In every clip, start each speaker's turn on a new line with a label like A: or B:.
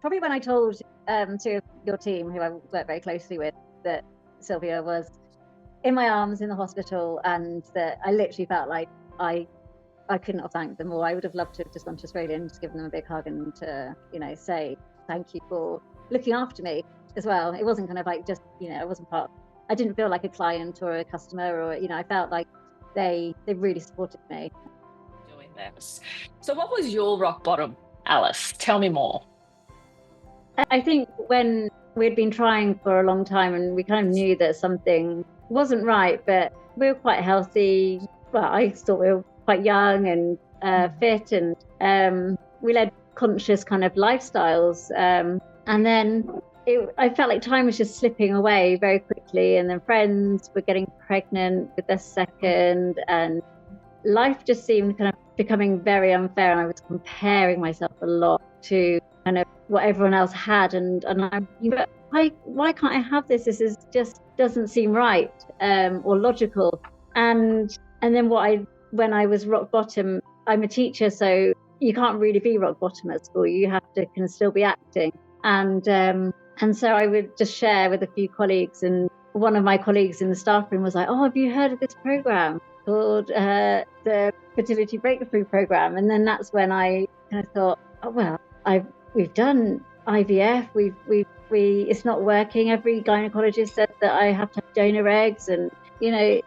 A: Probably when I told to your team, who I work very closely with, that Sylvia was in my arms in the hospital, and that I literally felt like I couldn't have thanked them more. I would have loved to have just gone to Australia and just given them a big hug and to, say thank you for looking after me as well. It wasn't kind of like just, I didn't feel like a client or a customer, or, I felt like they really supported me.
B: Doing this. So what was your rock bottom, Alice? Tell me more.
A: I think when we'd been trying for a long time and we kind of knew that something wasn't right, but we were quite healthy. Well, I thought we were quite young and fit, and we led conscious kind of lifestyles. And then I felt like time was just slipping away very quickly, and then friends were getting pregnant with their second, and life just seemed kind of becoming very unfair, and I was comparing myself a lot to kind of what everyone else had, and why can't I have this? This is just doesn't seem right or logical. And then when I was rock bottom, I'm a teacher, so you can't really be rock bottom at school. You have to kind of still be acting. And so I would just share with a few colleagues, and one of my colleagues in the staff room was like, "Oh, have you heard of this program called the Fertility Breakthrough Program?" And then that's when I kind of thought, "Oh well, we've done IVF. It's not working. Every gynecologist said that I have to have donor eggs, and I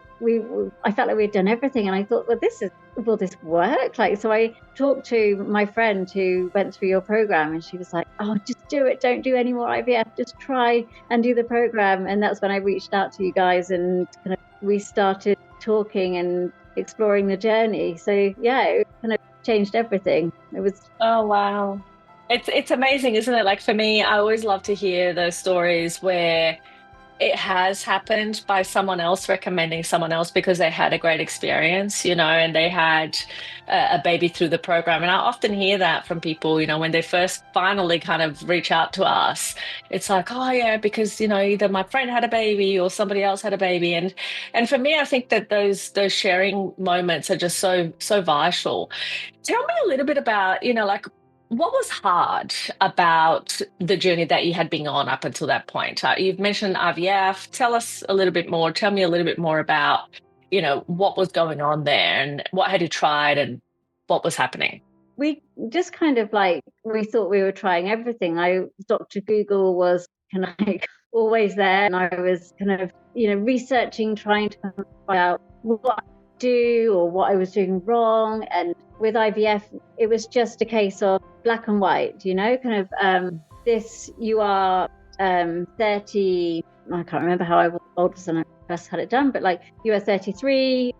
A: felt like we'd done everything." And I thought, will this work? So I talked to my friend who went through your program, and she was like, "Oh, just do it. Don't do any more IVF. Just try and do the program." And that's when I reached out to you guys, and kind of we started talking and exploring the journey. So yeah, it kind of changed everything. It was.
B: Oh, wow. It's amazing, isn't it? Like for me, I always love to hear those stories where it has happened by someone else recommending someone else because they had a great experience, and they had a baby through the program. And I often hear that from people, when they first finally kind of reach out to us. It's like, oh yeah, because either my friend had a baby or somebody else had a baby, and for me, I think that those sharing moments are just so vital. Tell me a little bit about, like, what was hard about the journey that you had been on up until that point? You've mentioned IVF. Tell us a little bit more. Tell me a little bit more about, what was going on there and what had you tried and what was happening?
A: We just kind of we thought we were trying everything. Dr. Google was kind of always there, and I was kind of, researching, trying to find out what I do or what I was doing wrong. And with IVF, it was just a case of black and white, kind of this, you are 30, I can't remember how old was when I first had it done, but you are 33,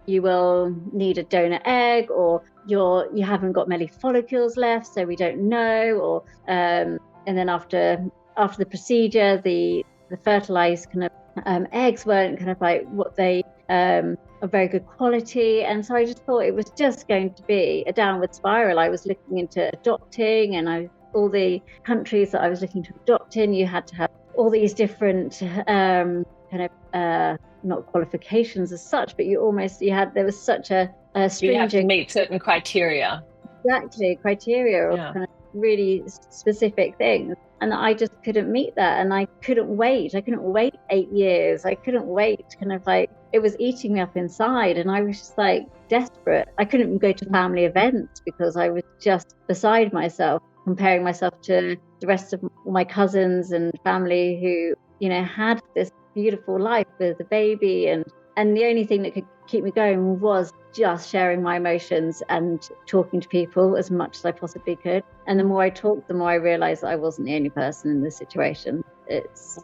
A: you will need a donor egg, or you haven't got many follicles left, so we don't know, or and then after the procedure, the fertilized kind of eggs weren't kind of what they are very good quality. And so I just thought it was just going to be a downward spiral. I was looking into adopting, and all the countries that I was looking to adopt in, you had to have all these different kind of not qualifications as such, but there was such a stringent.
B: You have to meet certain criteria.
A: Exactly, criteria of kind of really specific things. And I just couldn't meet that. And I couldn't wait. 8 years. I couldn't wait. Kind of it was eating me up inside. And I was just desperate. I couldn't even go to family events because I was just beside myself, comparing myself to the rest of my cousins and family who, had this beautiful life with a baby. And the only thing that could keep me going was just sharing my emotions and talking to people as much as I possibly could. And the more I talked, the more I realized that I wasn't the only person in this situation. It's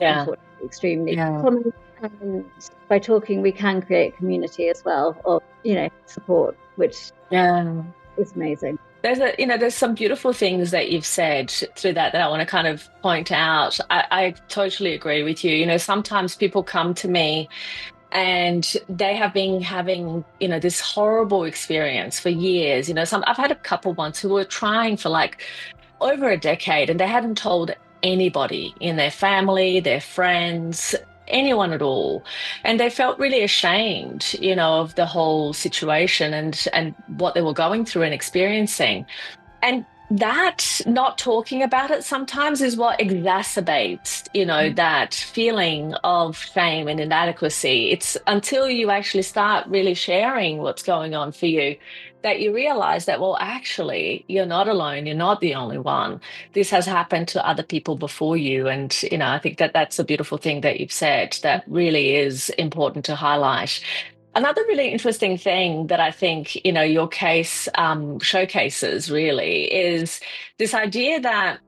A: extremely common. And by talking, we can create community as well of, support, which is amazing.
B: There's some beautiful things that you've said through that I want to kind of point out. I totally agree with you. Sometimes people come to me and they have been having, this horrible experience for years. I've had a couple once who were trying for over a decade, and they hadn't told anybody in their family, their friends, anyone at all. And they felt really ashamed, of the whole situation and what they were going through and experiencing. And that not talking about it sometimes is what exacerbates, that feeling of shame and inadequacy. It's until you actually start really sharing what's going on for you that you realize that, well, actually, you're not alone. You're not the only one. This has happened to other people before you. And, I think that that's a beautiful thing that you've said that really is important to highlight. Another really interesting thing that I think, your case showcases really is this idea that,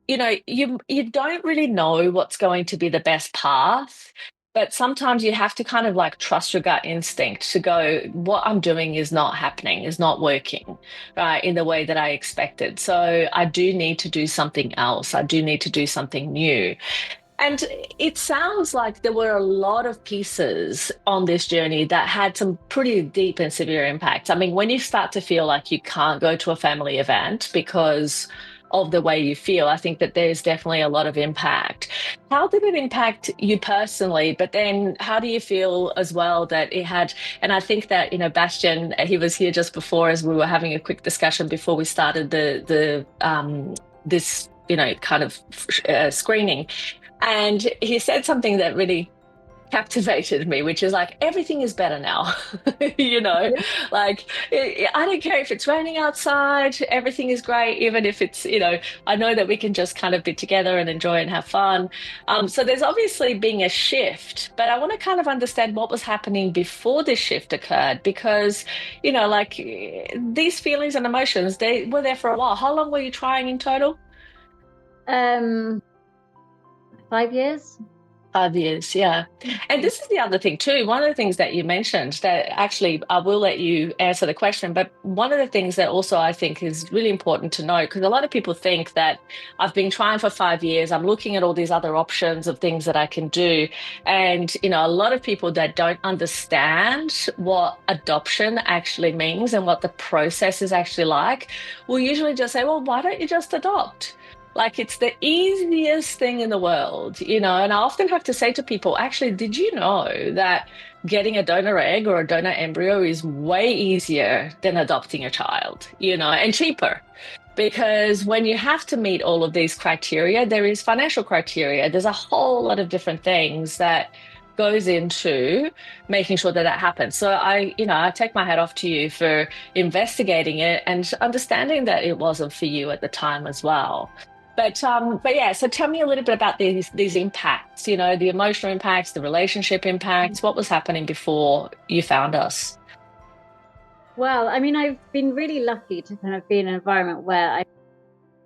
B: you don't really know what's going to be the best path, but sometimes you have to kind of like trust your gut instinct to go, what I'm doing is not happening, is not working, right, in the way that I expected. So I do need to do something else. I do need to do something new. And it sounds like there were a lot of pieces on this journey that had some pretty deep and severe impacts. I mean, when you start to feel like you can't go to a family event because of the way you feel, I think that there's definitely a lot of impact. How did it impact you personally? But then how do you feel as well that it had, and I think that, Bastian, he was here just before as we were having a quick discussion before we started this, kind of screening. And he said something that really captivated me, which is like, everything is better now. Like, I don't care if it's raining outside, everything is great, even if it's, I know that we can just kind of be together and enjoy and have fun. So there's obviously being a shift, but I want to kind of understand what was happening before this shift occurred, because, like these feelings and emotions, they were there for a while. How long were you trying in total?
A: 5 years.
B: 5 years, yeah. And this is the other thing too. One of the things that you mentioned that actually I will let you answer the question, but one of the things that also I think is really important to know, because a lot of people think that I've been trying for 5 years, I'm looking at all these other options of things that I can do. And, a lot of people that don't understand what adoption actually means and what the process is actually like will usually just say, well, why don't you just adopt? Like, it's the easiest thing in the world, and I often have to say to people, actually, did you know that getting a donor egg or a donor embryo is way easier than adopting a child, and cheaper? Because when you have to meet all of these criteria, there is financial criteria. There's a whole lot of different things that goes into making sure that that happens. So I take my hat off to you for investigating it and understanding that it wasn't for you at the time as well. But yeah, so tell me a little bit about these impacts, the emotional impacts, the relationship impacts. What was happening before you found us?
A: Well, I mean, I've been really lucky to kind of be in an environment where I've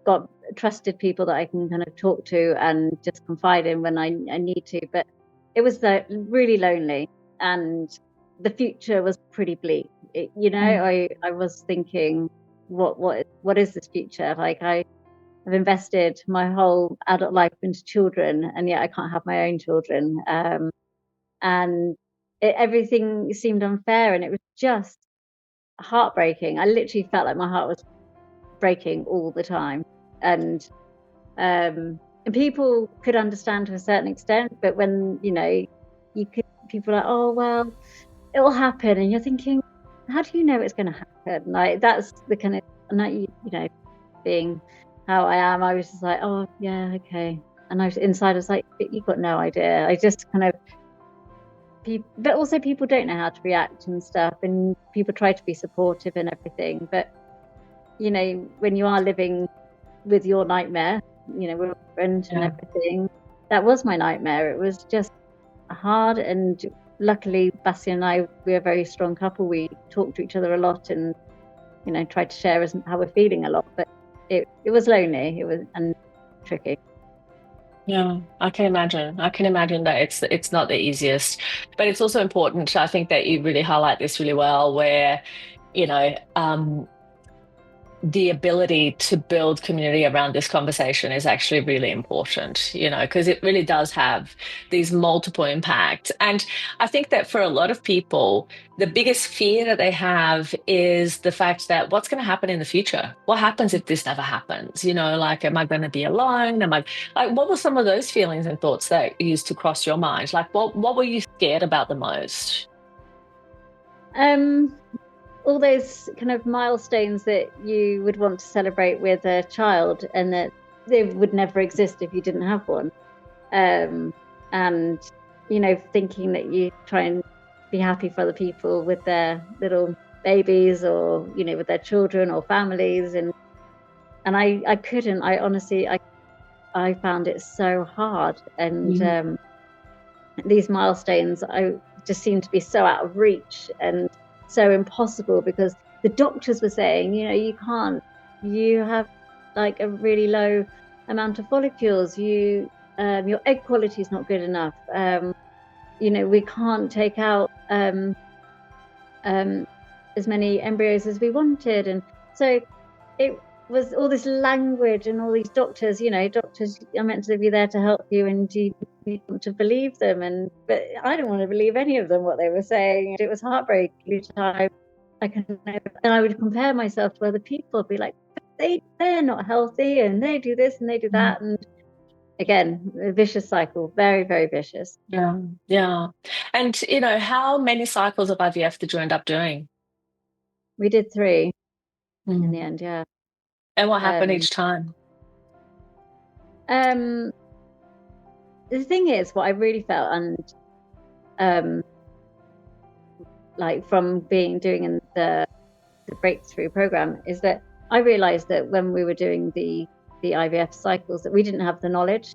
A: got trusted people that I can kind of talk to and just confide in when I need to. But it was really lonely, and the future was pretty bleak. I was thinking, what is this future? Like, I've invested my whole adult life into children, and yet I can't have my own children. And everything seemed unfair, and it was just heartbreaking. I literally felt like my heart was breaking all the time. And people could understand to a certain extent, but when people are like, oh well, it will happen, and you're thinking, how do you know it's going to happen? Like, that's the kind of, being how I am, I was just like, oh yeah, okay. And I was inside, I was like, you've got no idea. I just kind of, but also people don't know how to react and stuff, and people try to be supportive and everything. But when you are living with your nightmare, with a friend and everything, that was my nightmare. It was just hard, and luckily Bastian and I, we're a very strong couple. We talk to each other a lot, and try to share how we're feeling a lot. But it was lonely. It was and tricky.
B: Yeah, I can imagine. I can imagine that it's not the easiest, but it's also important. I think that you really highlight this really well, where you know the ability to build community around this conversation is actually really important, because it really does have these multiple impacts. And I think that for a lot of people, the biggest fear that they have is the fact that what's going to happen in the future? What happens if this never happens? Like, am I going to be alone? What were some of those feelings and thoughts that used to cross your mind? Like, what were you scared about the most?
A: all those kind of milestones that you would want to celebrate with a child, and that they would never exist if you didn't have one. And, you know, thinking that you try and be happy for other people with their little babies, or, you know, with their children or families. And I couldn't, I honestly, I found it so hard. And these milestones, I just seemed to be so out of reach and so impossible, because the doctors were saying, you know, you can't, you have like a really low amount of follicles, you your egg quality is not good enough, you know, we can't take out as many embryos as we wanted. And so it was all this language and all these doctors, you know, doctors are meant to be there to help you, and you want to believe them. But I didn't want to believe any of them, what they were saying. It was heartbreaking each time. And I would compare myself to other people, be like, they're not healthy, and they do this and they do that. And again, a vicious cycle, very, very vicious.
B: Yeah. And, you know, how many cycles of IVF did you end up doing?
A: We did 3 in the end, yeah.
B: And what happened each time?
A: The thing is, what I really felt, and like from doing in the breakthrough program, is that I realized that when we were doing the IVF cycles, that we didn't have the knowledge.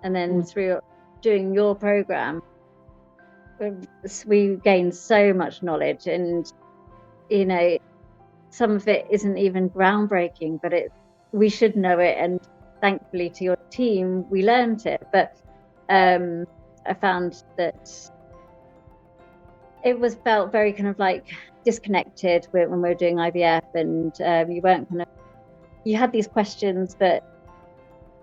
A: And then through doing your program, we gained so much knowledge. And, you know, some of it isn't even groundbreaking, but we should know it. And thankfully to your team, we learned it. But I found that it felt very kind of like disconnected when we were doing IVF, and you weren't you had these questions, but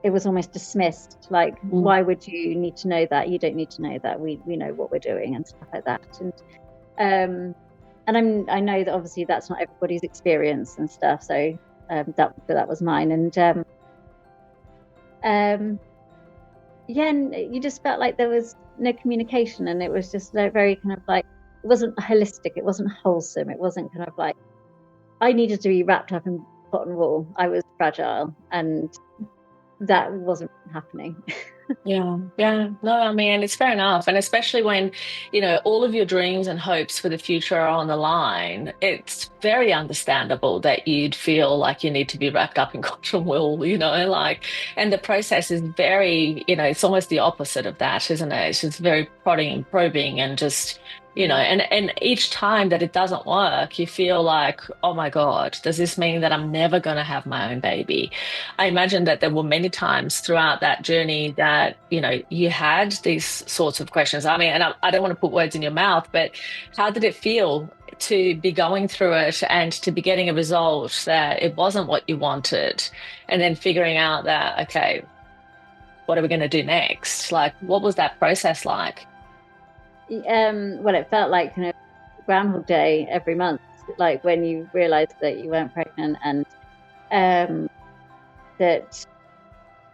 A: it was almost dismissed, like, why would you need to know that? You don't need to know that. We know what we're doing, and stuff like that. And I know that obviously that's not everybody's experience and stuff. So that was mine. And yeah, and you just felt like there was no communication, and it was just very kind of like, it wasn't holistic, it wasn't wholesome, it wasn't kind of like, I needed to be wrapped up in cotton wool. I was fragile, and that wasn't happening.
B: Yeah. No, I mean, it's fair enough. And especially when, you know, all of your dreams and hopes for the future are on the line, it's very understandable that you'd feel like you need to be wrapped up in cotton wool, you know, like, and the process is very, you know, it's almost the opposite of that, isn't it? It's just very prodding and probing, and just, you know, and each time that it doesn't work, you feel like, oh my God, does this mean that I'm never going to have my own baby? I imagine that there were many times throughout that journey that, you know, you had these sorts of questions. I mean, and I don't want to put words in your mouth, but how did it feel to be going through it and to be getting a result that it wasn't what you wanted, and then figuring out that, okay, what are we going to do next? Like, what was that process like?
A: Well, it felt like kind of Groundhog Day every month, like when you realized that you weren't pregnant, and that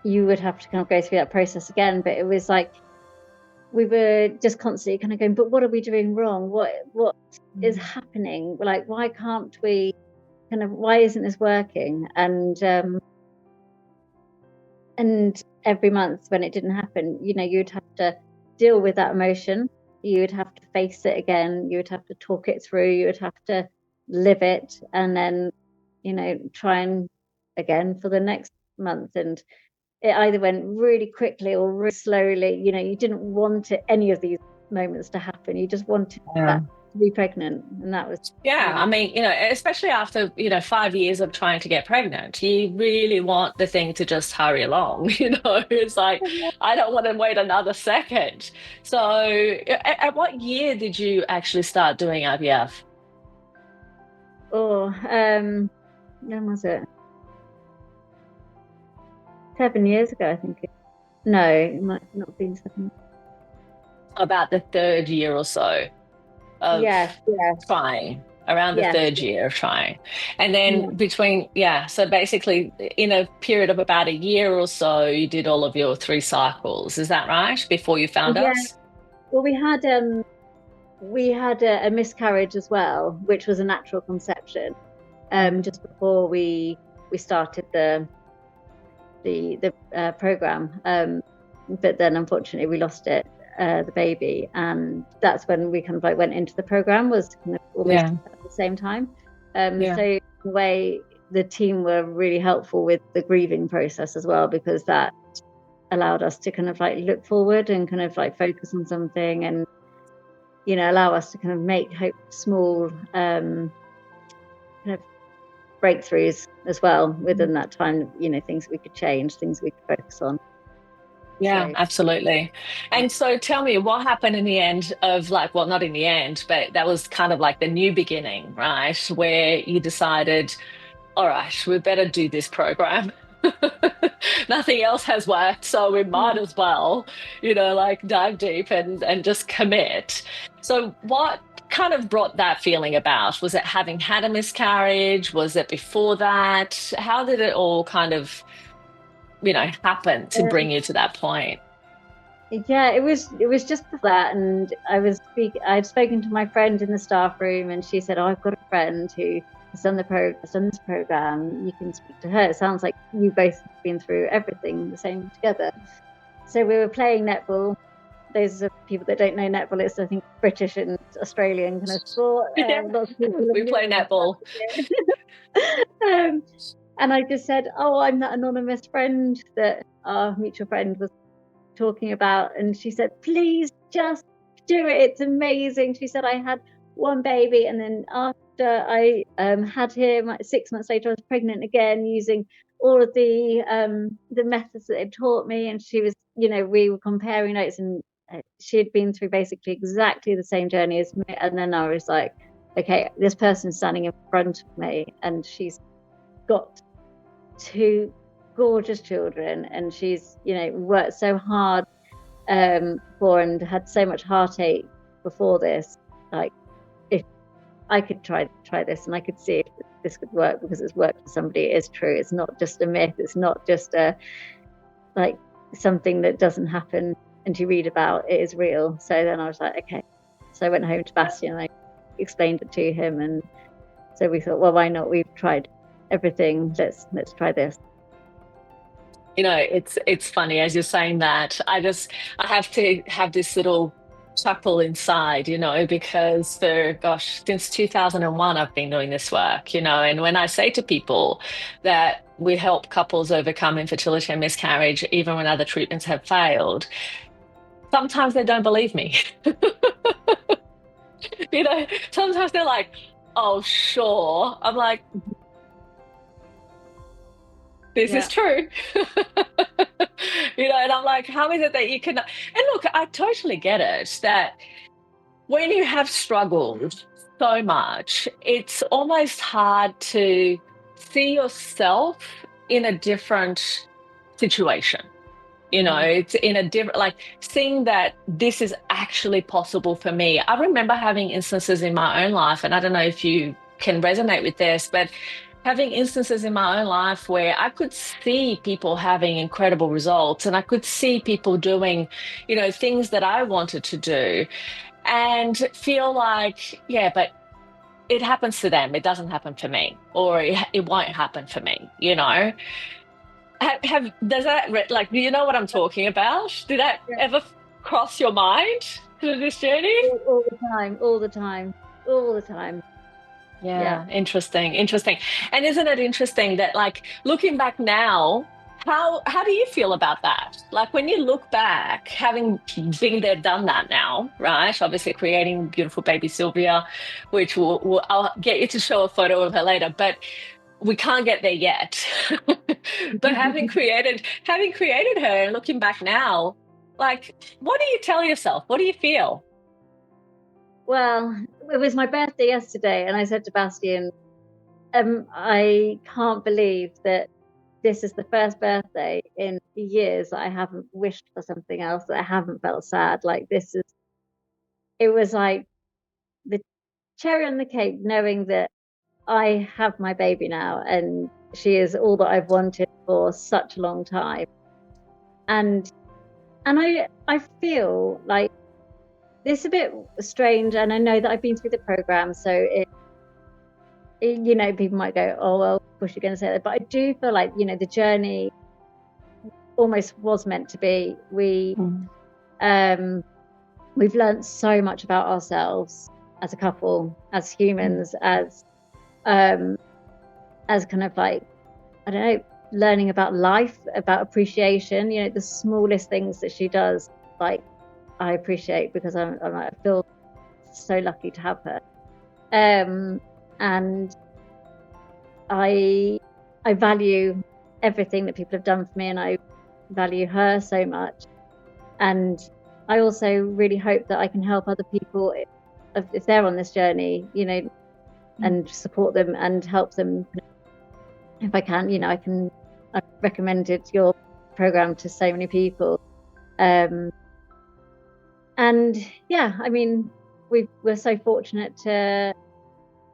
A: you would have to kind of go through that process again. But it was like we were just constantly kind of going, but what are we doing wrong? What is happening? Like, why can't we why isn't this working? And every month when it didn't happen, you know, you'd have to deal with that emotion. You would have to face it again. You would have to talk it through. You would have to live it, and then, you know, try and again for the next month. And it either went really quickly or really slowly. You know, you didn't want any of these moments to happen. You just wanted that to be pregnant, and that was
B: I mean, you know, especially after, you know, 5 years of trying to get pregnant, you really want the thing to just hurry along. You know, it's like, I don't want to wait another second. So at what year did you actually start doing IVF?
A: when was it? 7 years ago, I think. No, it might not have been 7.
B: About the 3rd year or so of trying, around the 3rd year of trying. And then between, so basically in a period of about a year or so, you did all of your 3 cycles. Is that right? Before you found us?
A: Well, we had we had a miscarriage as well, which was a natural conception, just before we started the program. But then unfortunately we lost it, the baby, and that's when we kind of like went into the program, was kind of almost at the same time. So in a way, the team were really helpful with the grieving process as well, because that allowed us to kind of like look forward and kind of like focus on something, and allow us to kind of make small kind of breakthroughs as well within that time, things we could change, things we could focus on.
B: Yeah, absolutely. And so tell me, what happened in the end of, like, well, not in the end, but that was kind of like the new beginning, right? Where you decided, all right, we better do this program. Nothing else has worked, so we might as well, like dive deep and just commit. So what kind of brought that feeling about? Was it having had a miscarriage? Was it before that? How did it all kind of happen to bring you to that point?
A: Yeah, it was just that, and I'd spoken to my friend in the staff room, and she said, "Oh, I've got a friend who has done this program. You can speak to her. It sounds like you both have been through everything the same together." So we were playing netball. Those are people that don't know netball. It's, I think, British and Australian kind of sport.
B: We play netball.
A: And I just said, "Oh, I'm that anonymous friend that our mutual friend was talking about." And she said, "Please just do it. It's amazing." She said, "I had one baby, and then after I had him, 6 months later, I was pregnant again, using all of the methods that they'd taught me." And she was, we were comparing notes, and she had been through basically exactly the same journey as me. And then I was like, okay, this person's standing in front of me, and she's got two gorgeous children, and she's worked so hard for, and had so much heartache before this. Like, if I could try this, and I could see if this could work, because it's worked for somebody, it is true. It's not just a myth. It's not just like something that doesn't happen and you read about. It is real. So then I was like, okay. So I went home to Bastian, and I explained it to him, and so we thought, well, why not? We've tried everything. Let's try this.
B: It's funny as you're saying that. I have to have this little chuckle inside, because since 2001, I've been doing this work, and when I say to people that we help couples overcome infertility and miscarriage, even when other treatments have failed, sometimes they don't believe me. Sometimes they're like, "Oh, sure." I'm like, this is true. And I'm like, how is it that you can? And look, I totally get it that when you have struggled so much, it's almost hard to see yourself in a different situation. It's in a different, like, seeing that this is actually possible for me. I remember having instances in my own life, and I don't know if you can resonate with this, but having instances in my own life where I could see people having incredible results, and I could see people doing, things that I wanted to do, and feel like, yeah, but it happens to them. It doesn't happen for me, or it won't happen for me, does that, like, do you know what I'm talking about? Did that ever cross your mind through this journey?
A: All the time.
B: Yeah. Interesting. And isn't it interesting that, like, looking back now, how do you feel about that? Like, when you look back, having been there, done that now, right? Obviously creating beautiful baby Sylvia, which I'll get you to show a photo of her later, but we can't get there yet. But having created her and looking back now, like, what do you tell yourself? What do you feel?
A: Well, it was my birthday yesterday, and I said to Bastian, I can't believe that this is the first birthday in years that I haven't wished for something else, that I haven't felt sad. Like, it was like the cherry on the cake, knowing that I have my baby now, and she is all that I've wanted for such a long time. And I feel like it's a bit strange, and I know that I've been through the program, so you know, people might go, oh well, of course you're going to say that, but I do feel like, you know, the journey almost was meant to be. We've learned so much about ourselves as a couple, as humans, as kind of like, I don't know, learning about life, about appreciation. You know, the smallest things that she does, like, I appreciate, because I feel so lucky to have her. And I value everything that people have done for me, and I value her so much. And I also really hope that I can help other people if they're on this journey, you know, and support them and help them if I can. You know, I've recommended your program to so many people. And yeah, I mean, we're so fortunate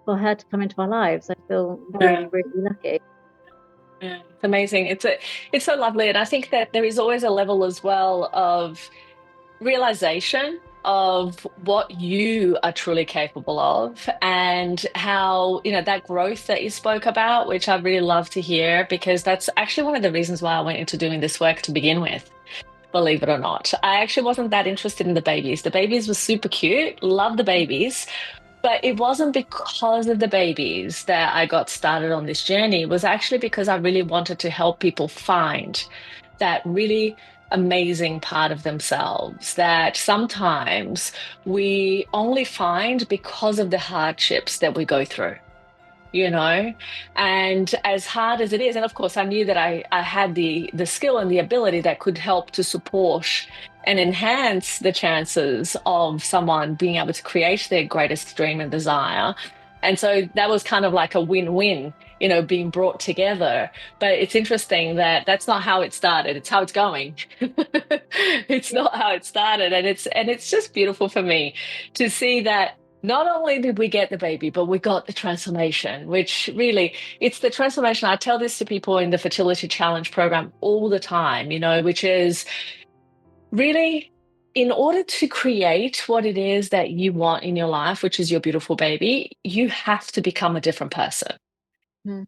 A: for her to come into our lives. I feel really, really lucky.
B: Yeah, it's amazing. It's so lovely. And I think that there is always a level as well of realization of what you are truly capable of, and how, you know, that growth that you spoke about, which I really love to hear, because that's actually one of the reasons why I went into doing this work to begin with. Believe it or not, I actually wasn't that interested in the babies. The babies were super cute, love the babies, but it wasn't because of the babies that I got started on this journey. It was actually because I really wanted to help people find that really amazing part of themselves that sometimes we only find because of the hardships that we go through, you know. And as hard as it is, and of course I knew that I had the skill and the ability that could help to support and enhance the chances of someone being able to create their greatest dream and desire. And so that was kind of like a win-win, you know, being brought together. But it's interesting that that's not how it started. It's how it's going. It's not how it started. And it's just beautiful for me to see that not only did we get the baby, but we got the transformation, which really, it's the transformation. I tell this to people in the Fertility Challenge program all the time, you know, which is really, in order to create what it is that you want in your life, which is your beautiful baby, you have to become a different person.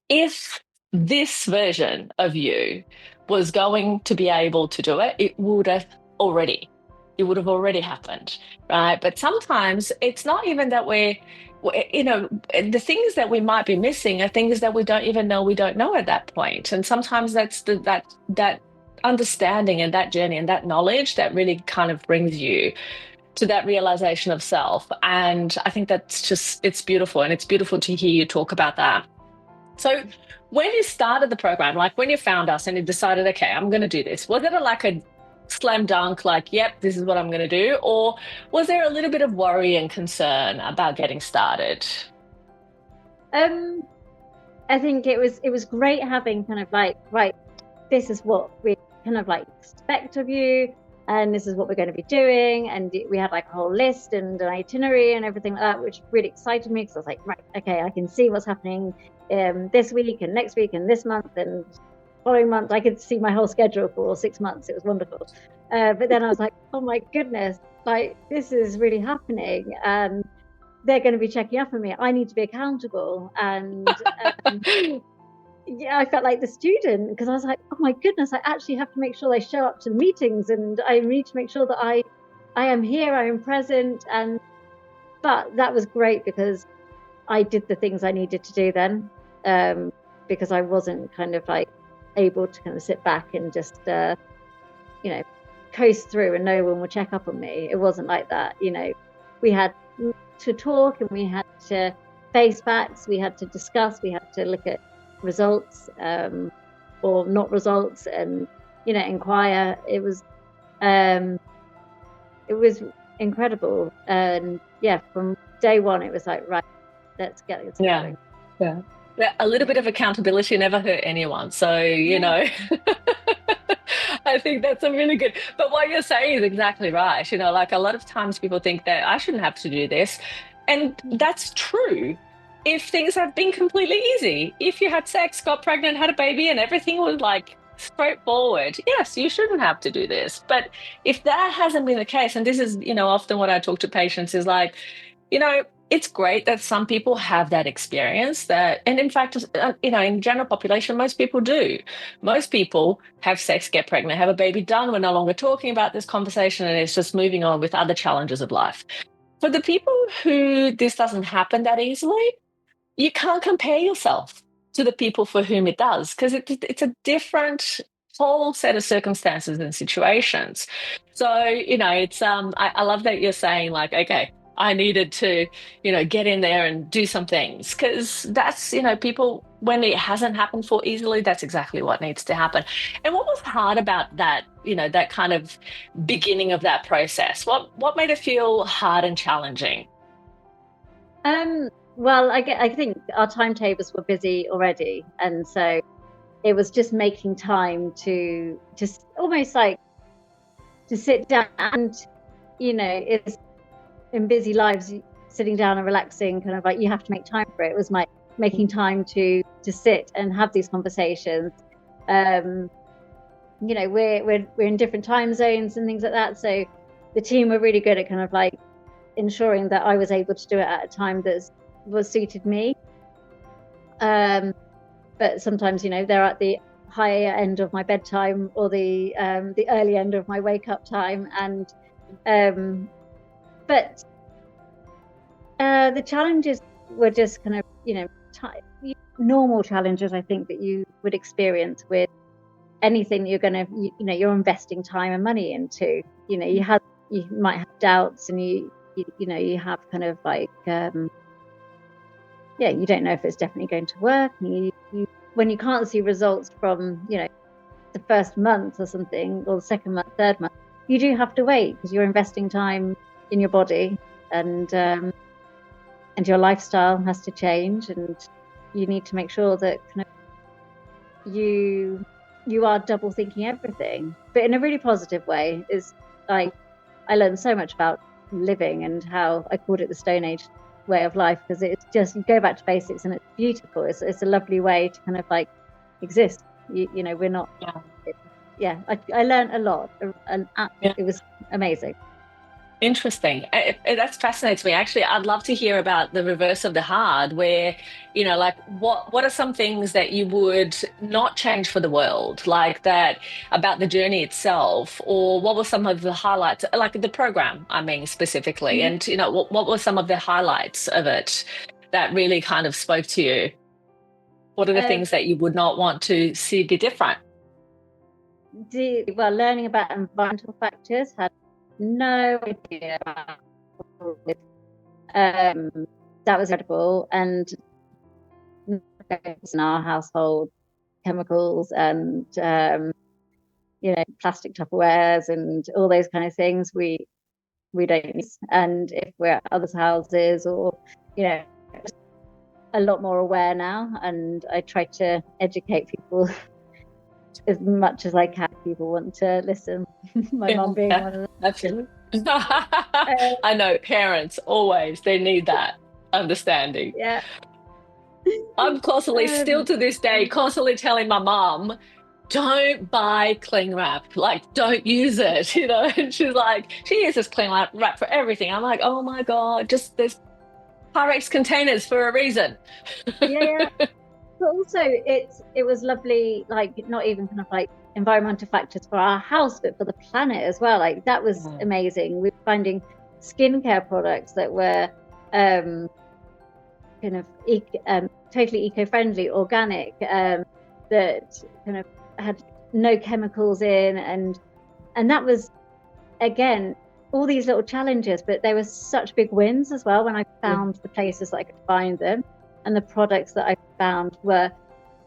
B: If this version of you was going to be able to do it, it would have already happened, right? But sometimes it's not even that you know, the things that we might be missing are things that we don't even know we don't know at that point. And sometimes that's that understanding and that journey and that knowledge that really kind of brings you to that realization of self. And I think it's beautiful, and it's beautiful to hear you talk about that. So when you started the program, like when you found us and you decided, okay, I'm going to do this, was it like a slam dunk, like, yep, this is what I'm going to do? Or was there a little bit of worry and concern about getting started?
A: I think it was great having kind of like, right, this is what we kind of like expect of you, and this is what we're going to be doing. And we had like a whole list and an itinerary and everything like that, which really excited me, because I was like, right, okay, I can see what's happening this week and next week and this month and following month. I could see my whole schedule for 6 months. It was wonderful. But then I was like, oh my goodness, like this is really happening, and they're going to be checking up on me. I need to be accountable. And yeah, I felt like the student, because I was like, oh my goodness, I actually have to make sure I show up to the meetings, and I need to make sure that I am here, I am present. But that was great, because I did the things I needed to do then, because I wasn't kind of like able to kind of sit back and just you know, coast through and no one would check up on me. It wasn't like that. You know, we had to talk, and we had to face facts, we had to discuss, we had to look at results or not results, and, you know, inquire. It was incredible. And yeah, from day one it was like, right, let's get this going.
B: Yeah, a little bit of accountability never hurt anyone, so you know. I think that's a really good, but what you're saying is exactly right. You know, like a lot of times people think that I shouldn't have to do this, and that's true if things have been completely easy. If you had sex, got pregnant, had a baby, and everything was like straightforward. Yes, you shouldn't have to do this. But if that hasn't been the case, and this is, often what I talk to patients is like, it's great that some people have that experience and in fact, in general population, most people do. Most people have sex, get pregnant, have a baby done. We're no longer talking about this conversation and it's just moving on with other challenges of life. For the people who this doesn't happen that easily, you can't compare yourself to the people for whom it does, because it's a different whole set of circumstances and situations. So, I love that you're saying like, okay, I needed to, get in there and do some things, because that's, people, when it hasn't happened for easily, that's exactly what needs to happen. And what was hard about that, that kind of beginning of that process? What made it feel hard and challenging?
A: Well, I think our timetables were busy already, and so it was just making time to just almost like to sit down and, it's in busy lives, sitting down and relaxing, kind of like you have to make time for it. It was making time to sit and have these conversations. We're in different time zones and things like that, so the team were really good at kind of like ensuring that I was able to do it at a time that was suited me. But sometimes, they're at the higher end of my bedtime or the early end of my wake up time, and but the challenges were just kind of, normal challenges, I think, that you would experience with anything you're going to, you're investing time and money into. You might have doubts, and you have kind of like, you don't know if it's definitely going to work. And when you can't see results from, the first month or something, or the second month, third month, you do have to wait, because you're investing time in your body, and your lifestyle has to change, and you need to make sure that kind of you are double thinking everything, but in a really positive way. Is like, I learned so much about living, and how I called it the Stone Age way of life, because it's just, you go back to basics, and it's beautiful. It's a lovely way to kind of like exist. We're not. I learned a lot, and it was amazing.
B: Interesting. That fascinates me. Actually, I'd love to hear about the reverse of the hard, where, like what are some things that you would not change for the world, like that, about the journey itself, or what were some of the highlights, like the program, I mean, specifically,
A: Mm-hmm.
B: and, what were some of the highlights of it that really kind of spoke to you? What are the things that you would not want to see be different?
A: Learning about environmental factors, had no idea about. That was incredible, and in our household, chemicals and plastic Tupperwares and all those kind of things we don't use. And if we're at others' houses, or a lot more aware now, and I try to educate people as much as I can. People want to listen. My mum being one of them.
B: Absolutely. I know parents always, they need that understanding.
A: Yeah.
B: I'm constantly, still to this day, constantly telling my mum, don't buy cling wrap, like don't use it, and she's like, she uses cling wrap for everything. I'm like, oh my God, just there's Pyrex containers for a reason.
A: Yeah. But also it was lovely, like not even kind of like environmental factors for our house, but for the planet as well. Like that was amazing. We were finding skincare products that were kind of totally eco-friendly, organic, that kind of had no chemicals in, and that was, again, all these little challenges, but there were such big wins as well when I found the places that I could find them, and the products that I found were,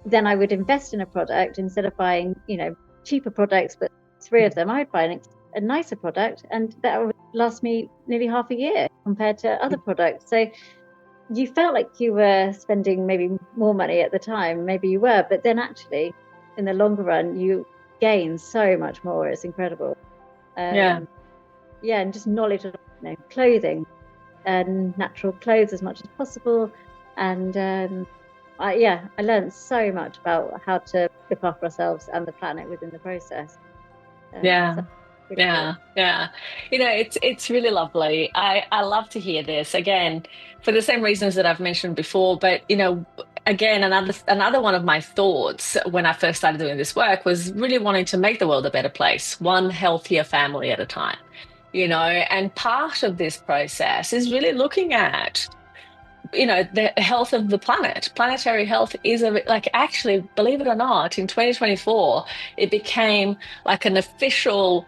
A: then I would invest in a product instead of buying, cheaper products, but 3 of them, I'd buy a nicer product, and that would last me nearly half a year compared to other products. So you felt like you were spending maybe more money at the time, maybe you were, but then actually in the longer run, you gain so much more. It's incredible. And just knowledge of clothing and natural clothes as much as possible, and I learned so much about how to look after ourselves and the planet within the process.
B: Yeah.
A: So really cool.
B: Yeah. It's really lovely. I love to hear this again for the same reasons that I've mentioned before. But again, another one of my thoughts when I first started doing this work was really wanting to make the world a better place, one healthier family at a time. And part of this process is really looking at the health of the planet. Planetary health is like, actually, believe it or not, in 2024 it became like an official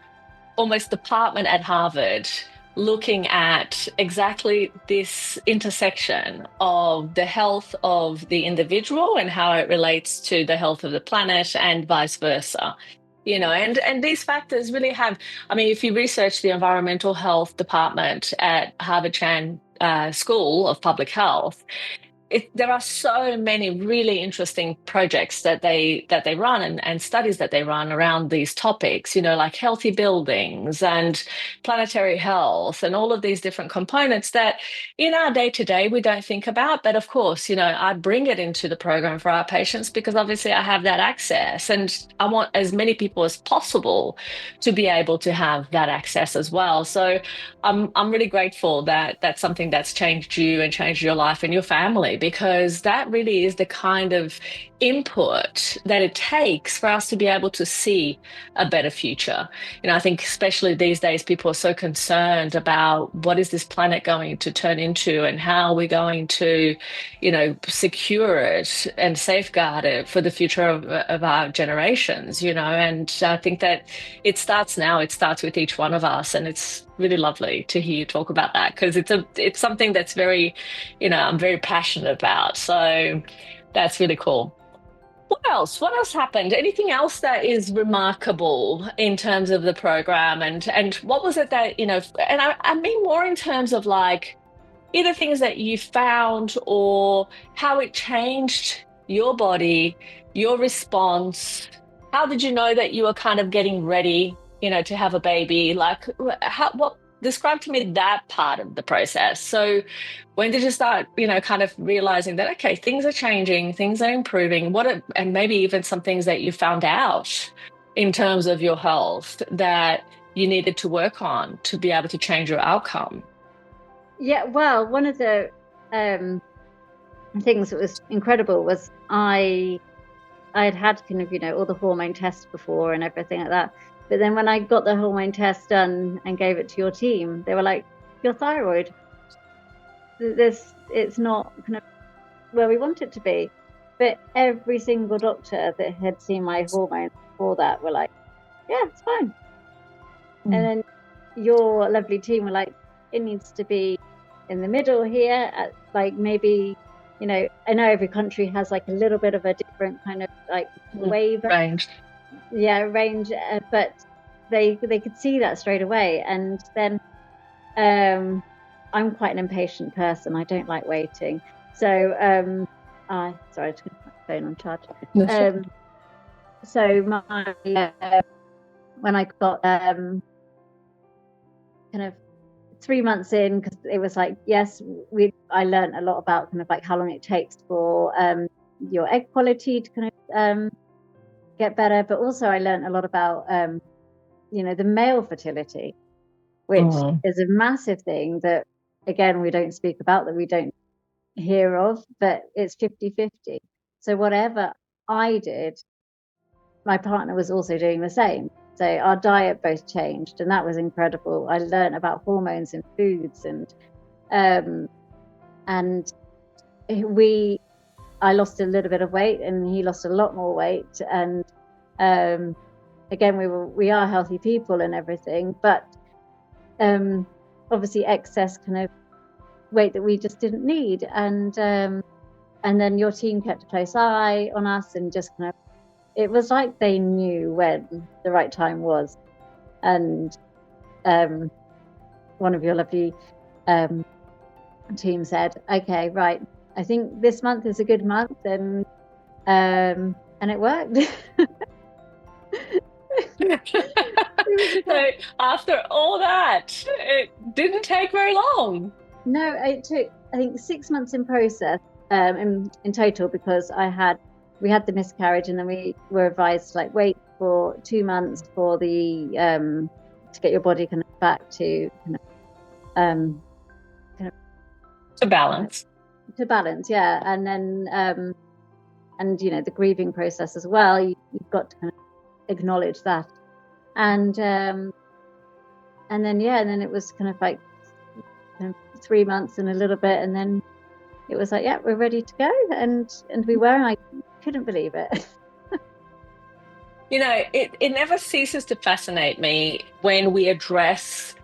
B: almost department at Harvard looking at exactly this intersection of the health of the individual and how it relates to the health of the planet and vice versa. And these factors really have, I mean, if you research the environmental health department at Harvard Chan School of Public Health, there are so many really interesting projects that they run and studies that they run around these topics, like healthy buildings and planetary health and all of these different components that in our day to day we don't think about. But of course, I bring it into the program for our patients because obviously I have that access and I want as many people as possible to be able to have that access as well. So I'm really grateful that that's something that's changed you and changed your life and your family, because that really is the kind of input that it takes for us to be able to see a better future. I think especially these days, people are so concerned about what is this planet going to turn into and how we're going to, secure it and safeguard it for the future of our generations, and I think that it starts now. It starts with each one of us, and it's really lovely to hear you talk about that because it's something that's very, I'm very passionate about. So that's really cool. What else? What else happened? Anything else that is remarkable in terms of the program, and what was it that, and I mean more in terms of like either things that you found or how it changed your body, your response. How did you know that you were kind of getting ready, to have a baby? Like, describe to me that part of the process. So, when did you start, kind of realizing that, okay, things are changing, things are improving? And maybe even some things that you found out in terms of your health that you needed to work on to be able to change your outcome?
A: Yeah, well, one of the things that was incredible was I had kind of, all the hormone tests before and everything like that. But then when I got the hormone test done and gave it to your team, they were like, your thyroid, it's not kind of where we want it to be. But every single doctor that had seen my hormones before that were like, yeah, it's fine. And then your lovely team were like, it needs to be in the middle here, at like maybe, I know every country has like a little bit of a different kind of like waiver
B: range.
A: Yeah, range, but they could see that straight away. And then I'm quite an impatient person. I don't like waiting. So sorry, I just put my phone on charge. So when I got kind of 3 months in, because it was like, yes, I learned a lot about kind of like how long it takes for your egg quality to kind of get better, but also I learned a lot about the male fertility, which is a massive thing that again we don't speak about, that we don't hear of, but it's 50-50. So whatever I did, my partner was also doing the same. So our diet both changed, and that was incredible. I learned about hormones and foods, and I lost a little bit of weight, and he lost a lot more weight. And again, we are healthy people and everything, but obviously excess kind of weight that we just didn't need. And then your team kept a close eye on us, and just kind of, it was like they knew when the right time was. And one of your lovely team said, okay, right, I think this month is a good month, and it worked.
B: So after all that, it didn't take very long.
A: No, it took, I think, 6 months in process. in total, because we had the miscarriage, and then we were advised to like wait for 2 months for the to get your body kind of back to
B: To balance.
A: To balance, yeah. And then and you know, the grieving process as well, you've got to kind of acknowledge that. And then and then it was kind of like 3 months and a little bit, and then it was like, yeah, we're ready to go. And we were, and I couldn't believe it.
B: You know, it never ceases to fascinate me when we address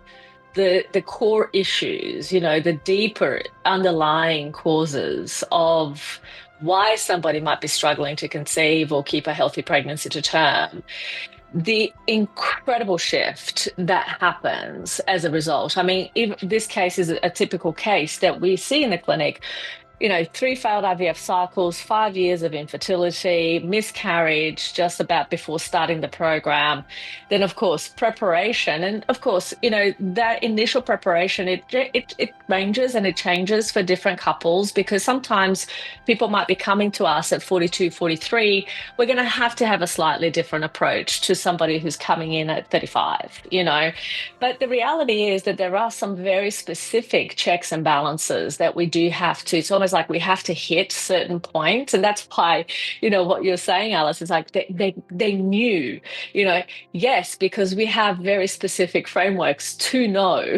B: the core issues, you know, the deeper underlying causes of why somebody might be struggling to conceive or keep a healthy pregnancy to term. The incredible shift that happens as a result. I mean, even this case is a typical case that we see in the clinic. You know, 3 failed IVF cycles, 5 years of infertility, miscarriage just about before starting the program. Then, of course, preparation. And of course, you know, that initial preparation, it ranges and it changes for different couples, because sometimes people might be coming to us at 42, 43. We're going to have a slightly different approach to somebody who's coming in at 35, you know. But the reality is that there are some very specific checks and balances that we do have to. It's almost like we have to hit certain points. And that's why, you know, what you're saying, Alice, is like they knew, you know, yes, because we have very specific frameworks to know,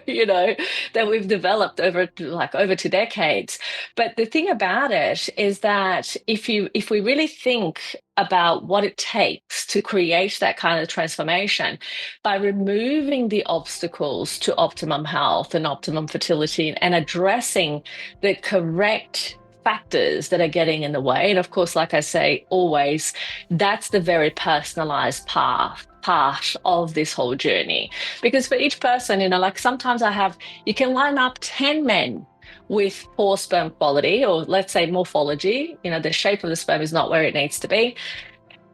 B: you know, that we've developed over 2 decades. But the thing about it is that if we really think about what it takes to create that kind of transformation, by removing the obstacles to optimum health and optimum fertility and addressing the correct factors that are getting in the way. And of course, like I say, always, that's the very personalized part of this whole journey. Because for each person, you know, like sometimes you can line up 10 men with poor sperm quality, or let's say morphology, you know, the shape of the sperm is not where it needs to be.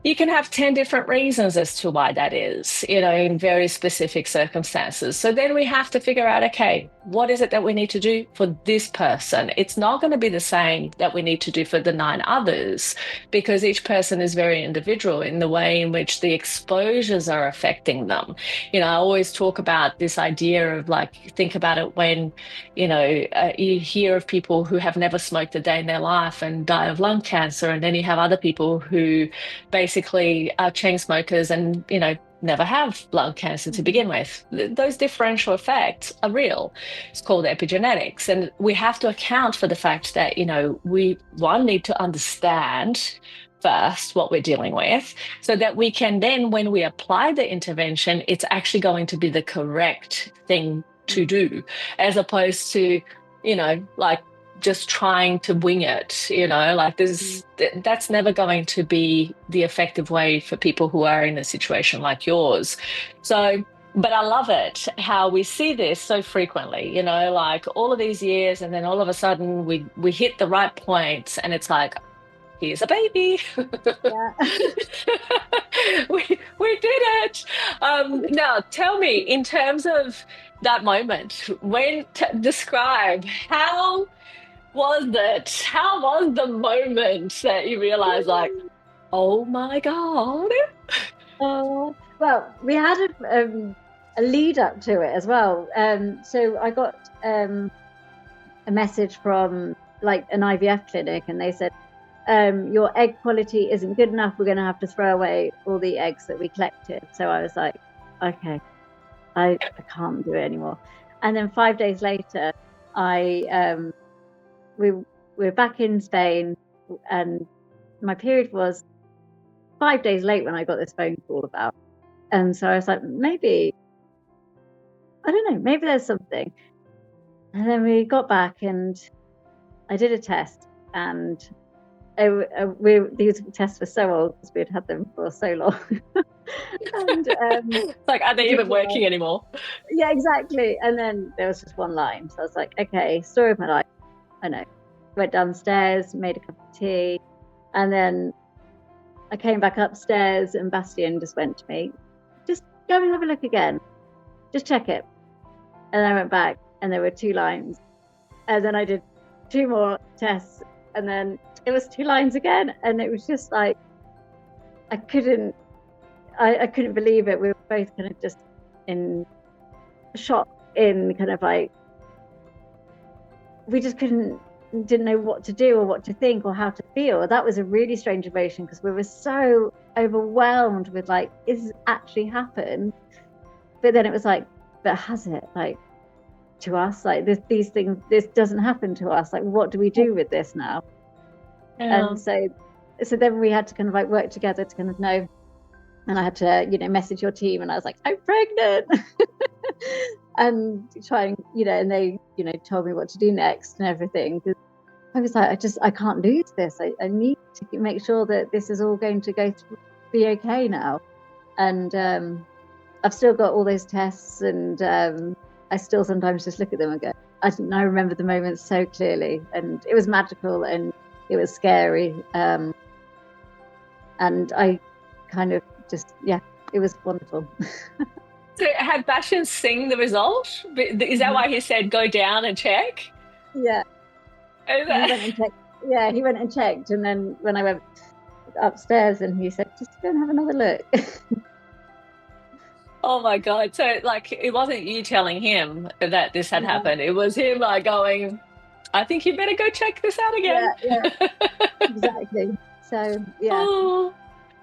B: You can have 10 different reasons as to why that is, you know, in very specific circumstances. So then we have to figure out, okay, what is it that we need to do for this person? It's not going to be the same that we need to do for the 9 others, because each person is very individual in the way in which the exposures are affecting them. You know, I always talk about this idea of like, think about it when, you know, you hear of people who have never smoked a day in their life and die of lung cancer. And then you have other people who basically are chain smokers and, you know, never have lung cancer to begin with. Those differential effects are real. It's called epigenetics. And we have to account for the fact that, you know, we need to understand first what we're dealing with, so that we can then, when we apply the intervention, it's actually going to be the correct thing to do, as opposed to, you know, like just trying to wing it, you know, like that's never going to be the effective way for people who are in a situation like yours. So, but I love it how we see this so frequently, you know, like all of these years, and then all of a sudden we hit the right points, and it's like, here's a baby.
A: Yeah.
B: we did it. Now, tell me, in terms of that moment, describe how was it? How was the moment that you realized, like, oh my God?
A: Well, we had a lead up to it as well. So I got a message from like an IVF clinic, and they said, your egg quality isn't good enough. We're going to have to throw away all the eggs that we collected. So I was like, okay, I can't do it anymore. And then 5 days later, we were back in Spain, and my period was 5 days late when I got this phone call about. And so I was like, maybe, I don't know, maybe there's something. And then we got back, and I did a test, and these tests were so old because we'd had them for so long. And
B: it's like, are they even working anymore?
A: Yeah, exactly. And then there was just one line. So I was like, okay, story of my life. I know. Went downstairs, made a cup of tea, and then I came back upstairs, and Bastian just went to me, just go and have a look again. Just check it. And I went back, and there were 2 lines. And then I did 2 more tests, and then it was 2 lines again, and it was just like I couldn't believe it. We were both kind of just in shock, in kind of like we just didn't know what to do or what to think or how to feel. That was a really strange emotion because we were so overwhelmed with like, is this actually happened? But then it was like, but has it? Like, to us, like these things, this doesn't happen to us. Like, what do we do with this now?
B: Yeah.
A: And so then we had to kind of like work together to kind of know. And I had to, you know, message your team, and I was like, I'm pregnant. And trying, you know, and they, you know, told me what to do next and everything. I was like, I can't lose this. I need to make sure that this is all going to be okay now. And I've still got all those tests, and I still sometimes just look at them and go, I remember the moments so clearly, and it was magical and it was scary. And I kind of just, it was wonderful.
B: So had Bastian seen the result? Is that why he said go down and check?
A: Yeah. He went and checked. Yeah, he went and checked, and then when I went upstairs, and he said, just go and have another look.
B: Oh my God. So like it wasn't you telling him that this had happened. It was him like going, I think you better go check this out again.
A: Yeah. Exactly. So yeah.
B: Oh,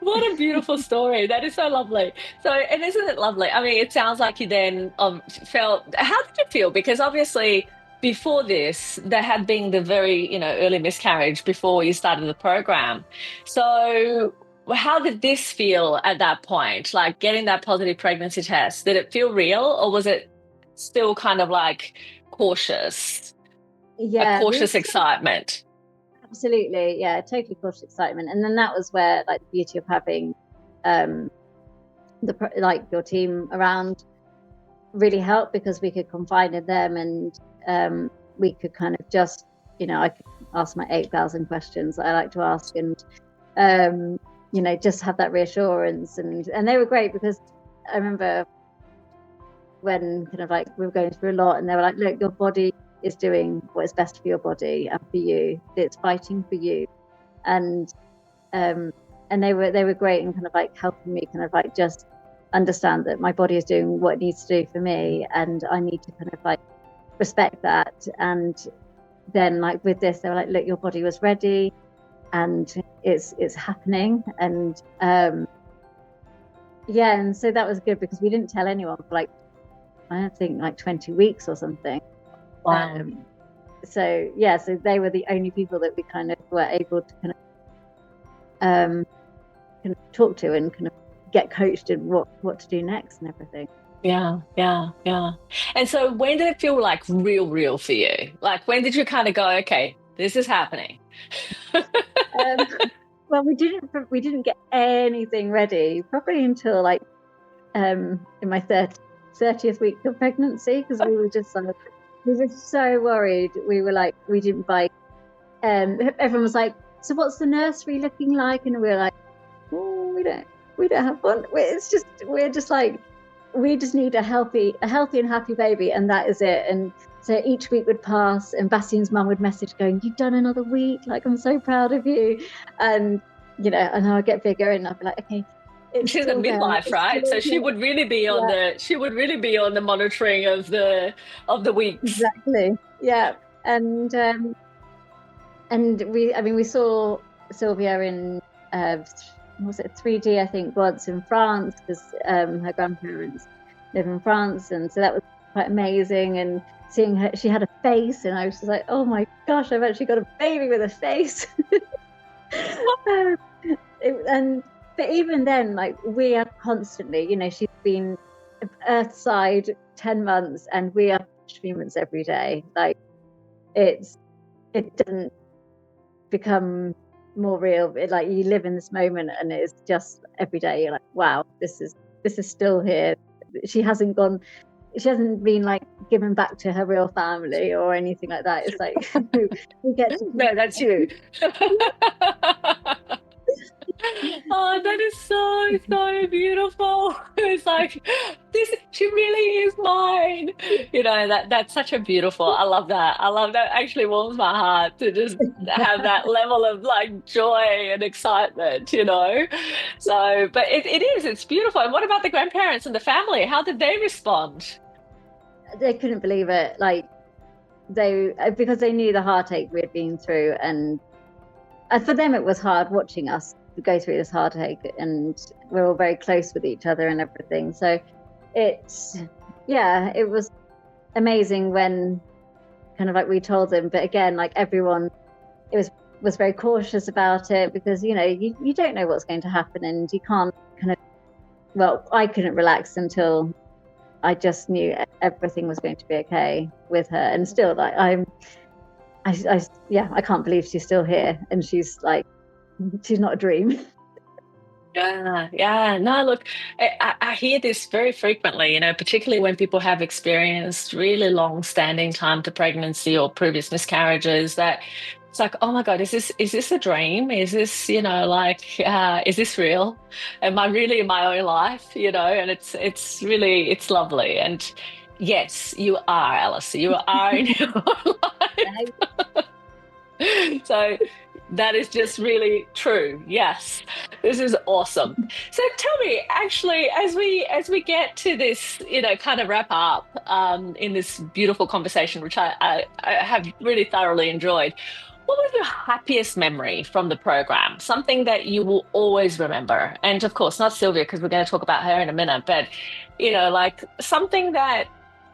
B: what a beautiful story. That is so lovely. So, and isn't it lovely? I mean, it sounds like you then felt, how did you feel? Because obviously before this, there had been the very, you know, early miscarriage before you started the program. So how did this feel at that point? Like getting that positive pregnancy test, did it feel real, or was it still kind of like cautious?
A: Yeah.
B: A cautious excitement.
A: Absolutely, yeah, totally cautious excitement. And then that was where like the beauty of having your team around really helped, because we could confide in them, and we could kind of just, you know, I could ask my 8,000 questions that I like to ask, and you know, just have that reassurance. And they were great, because I remember when kind of like we were going through a lot, and they were like, look, your body is doing what is best for your body and for you. It's fighting for you. And they were great in kind of like helping me kind of like just understand that my body is doing what it needs to do for me, and I need to kind of like respect that. And then like with this, they were like, look, your body was ready, and it's happening. And and so that was good, because we didn't tell anyone for like, I don't think like 20 weeks or something.
B: Wow.
A: So they were the only people that we kind of were able to kind of talk to and kind of get coached in what to do next and everything.
B: Yeah. And so when did it feel like real for you? Like when did you kind of go, okay, this is happening?
A: Well, we didn't get anything ready probably until like in my 30th week of pregnancy, because we were just like, we were so worried. We were like, we didn't buy. Everyone was like, so what's the nursery looking like? And we were like, oh, we don't have one. We're just like, we just need a healthy and happy baby, and that is it. And so each week would pass, and Bastian's mum would message going, you've done another week. Like, I'm so proud of you. And you know, and I'll get bigger, and I'll be like, okay.
B: She's a midwife, right? So she would really be on the monitoring of the weeks.
A: Exactly. Yeah. And we saw Sylvia in was it 3D, I think, once in France, because her grandparents live in France, and so that was quite amazing. And seeing her, she had a face, and I was just like, oh my gosh, I've actually got a baby with a face. But even then, like, we are constantly, you know, she's been earthside 10 months, and we are treatments every day. Like, it doesn't become more real. Like, you live in this moment, and it's just every day you're like, wow, this is still here. She hasn't been like given back to her real family or anything like that. It's like we get to
B: no, that's you. Oh, that is so beautiful. It's like, this, she really is mine. You know, that's such a beautiful, I love that. I love that. Actually warms my heart to just have that level of like joy and excitement, you know. So, but it's beautiful. And what about the grandparents and the family? How did they respond?
A: They couldn't believe it. Like because they knew the heartache we had been through, and for them it was hard watching us go through this heartache, and we're all very close with each other and everything. So it was amazing when kind of like we told them, but again, like everyone, it was very cautious about it, because you know you don't know what's going to happen, and you can't kind of, well, I couldn't relax until I just knew everything was going to be okay with her. And still, like I can't believe she's still here, and she's not a dream.
B: Yeah. No, look, I hear this very frequently, you know, particularly when people have experienced really long-standing time to pregnancy or previous miscarriages, that it's like, oh my God, is this a dream? Is this, you know, like, is this real? Am I really in my own life? You know, and it's really, it's lovely. And yes, you are, Alice. You are in your own life. So that is just really true. Yes, this is awesome. So tell me, actually, as we get to this, you know, kind of wrap up in this beautiful conversation, which I have really thoroughly enjoyed. What was your happiest memory from the program? Something that you will always remember, and of course, not Sylvia, because we're going to talk about her in a minute. But you know, like something that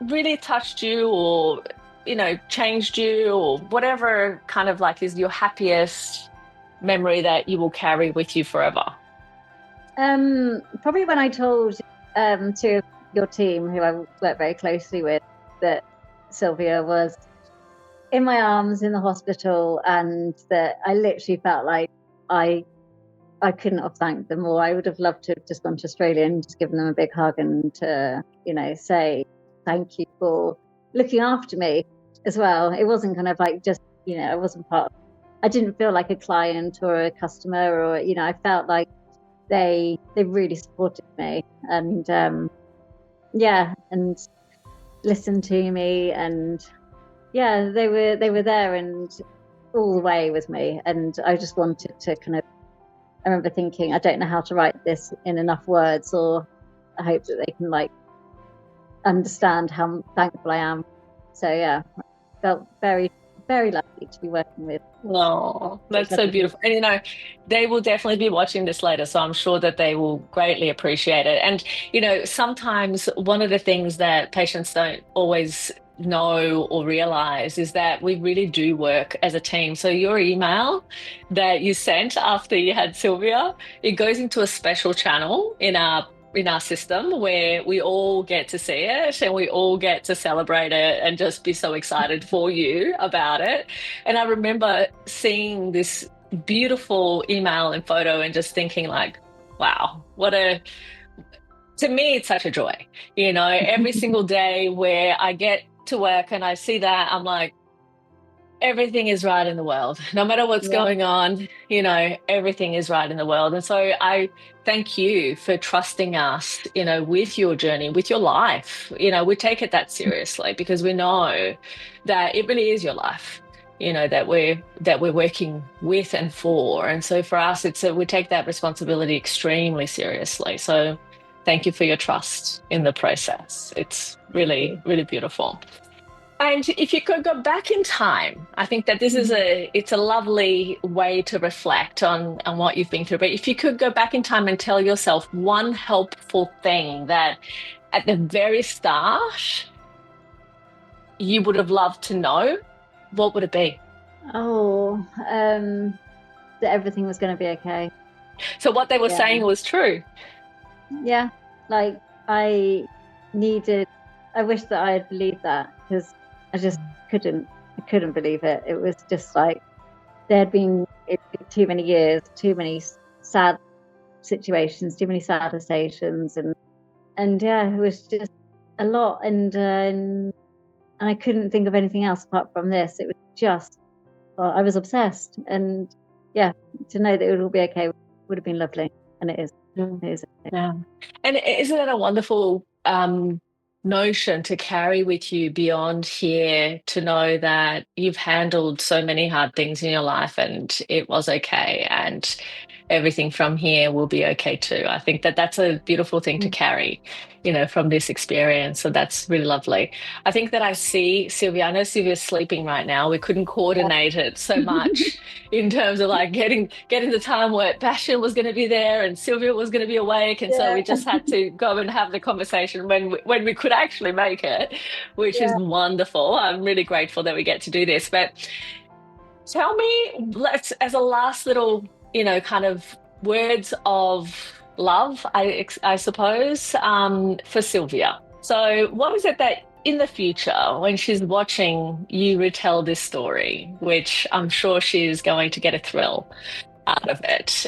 B: really touched you, or you know, changed you, or whatever kind of like is your happiest memory that you will carry with you forever?
A: Probably when I told two of your team, who I work very closely with, that Sylvia was in my arms in the hospital, and that I literally felt like I couldn't have thanked them more. I would have loved to have just gone to Australia and just given them a big hug, and you know, say thank you for looking after me as well. It wasn't kind of like just, you know, I wasn't I didn't feel like a client or a customer, or you know, I felt like they really supported me, and and listened to me, and they were there and all the way with me. And I just wanted to kind of, I remember thinking, I don't know how to write this in enough words, or I hope that they can like understand how thankful I am. So I felt very, very lucky to be working with.
B: Oh, that's so beautiful. And you know, they will definitely be watching this later, so I'm sure that they will greatly appreciate it. And you know, sometimes one of the things that patients don't always know or realize is that we really do work as a team. So your email that you sent after you had Sylvia, it goes into a special channel in our system where we all get to see it and we all get to celebrate it and just be so excited for you about it. And I remember seeing this beautiful email and photo and just thinking like, wow, to me, it's such a joy. You know, every single day where I get to work and I see that, I'm like, everything is right in the world. No matter what's going on, you know, everything is right in the world. And so I thank you for trusting us, you know, with your journey, with your life. You know, we take it that seriously because we know that it really is your life, you know, that we're working with and for. And so for us, we take that responsibility extremely seriously. So thank you for your trust in the process. It's really, really beautiful. And if you could go back in time, I think that it's a lovely way to reflect on what you've been through. But if you could go back in time and tell yourself one helpful thing that at the very start you would have loved to know, what would it be?
A: Oh, that everything was going to be okay.
B: So what they were saying was true.
A: Yeah, like I wish that I had believed that, because I just couldn't believe it. It was just like there had been too many years, too many sad situations, too many sad stations, and it was just a lot, and I couldn't think of anything else apart from this. It was just, well, I was obsessed, and to know that it would all be okay would have been lovely, and it is.
B: Yeah. And isn't it a wonderful notion to carry with you beyond here, to know that you've handled so many hard things in your life and it was okay, and everything from here will be okay too. I think that that's a beautiful thing to carry, from this experience. So that's really lovely. I think that I see Sylvia. I know Sylvia's sleeping right now. We couldn't coordinate it so much in terms of like getting the time where Bastian was going to be there and Sylvia was going to be awake, and so we just had to go and have the conversation when we could actually make it, which is wonderful. I'm really grateful that we get to do this. But tell me, let's, as a last little, kind of words of love, I suppose, for Sylvia. So what is it that in the future, when she's watching you retell this story, which I'm sure she's going to get a thrill out of it,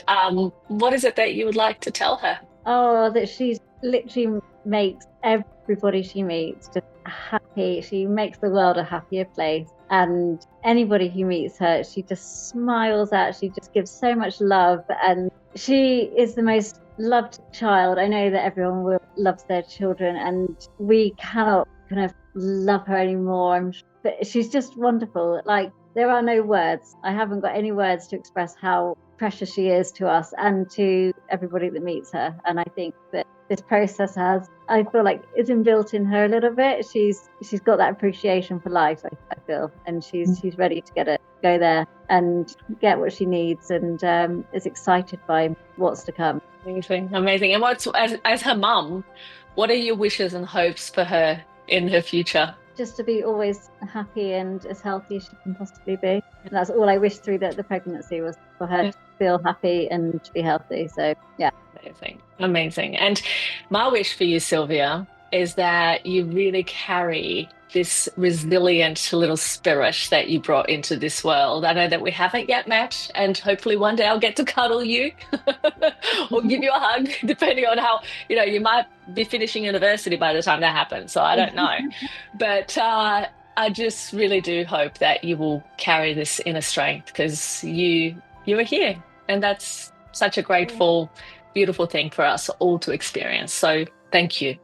B: what is it that you would like to tell her?
A: Oh, that she literally makes everybody she meets just happy. She makes the world a happier place. And anybody who meets her, she just smiles at. She just gives so much love. And she is the most loved child. I know that everyone loves their children, and we cannot kind of love her anymore. But she's just wonderful. Like, there are no words. I haven't got any words to express how precious she is to us and to everybody that meets her. And I think that this process I feel like is inbuilt in her a little bit. She's got that appreciation for life, I feel, and she's ready to go there and get what she needs, and is excited by what's to come.
B: Amazing. And what's, as her mum, what are your wishes and hopes for her in her future?
A: Just to be always happy and as healthy as she can possibly be. And that's all I wished through the pregnancy, was for her to feel happy and to be healthy. So, yeah.
B: Amazing. And my wish for you, Sylvia, is that you really carry this resilient little spirit that you brought into this world. I know that we haven't yet met, and hopefully one day I'll get to cuddle you or give you a hug, depending on how, you might be finishing university by the time that happens. So I don't know. But I just really do hope that you will carry this inner strength, because you are here, and that's such a grateful, beautiful thing for us all to experience. So thank you.